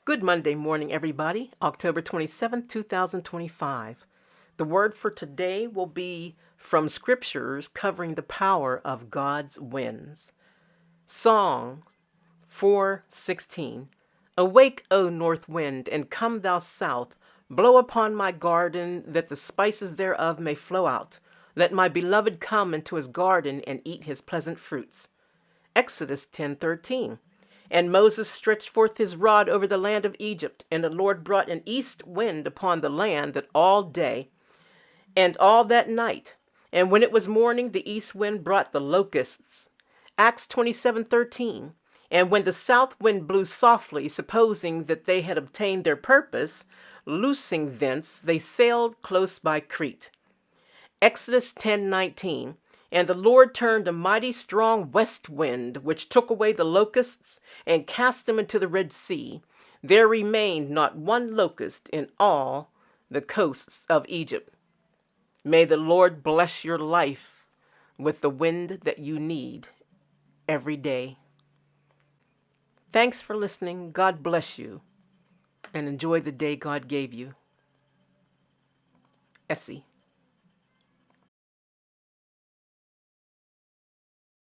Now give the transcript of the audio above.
Good Monday morning, everybody. October 27th, 2025. The word for today will be from scriptures covering the power of God's winds. Song 4:16. Awake, O north wind, and come thou south. Blow upon my garden, that the spices thereof may flow out. Let my beloved come into his garden and eat his pleasant fruits. Exodus 10:13. And Moses stretched forth his rod over the land of Egypt, and the Lord brought an east wind upon the land that all day and all that night. And when it was morning, the east wind brought the locusts. Acts 27:13. And when the south wind blew softly, supposing that they had obtained their purpose, loosing thence, they sailed close by Crete. Exodus 10:19. And the Lord turned a mighty strong west wind, which took away the locusts and cast them into the Red Sea. There remained not one locust in all the coasts of Egypt. May the Lord bless your life with the wind that you need every day. Thanks for listening. God bless you, and enjoy the day God gave you. Essie.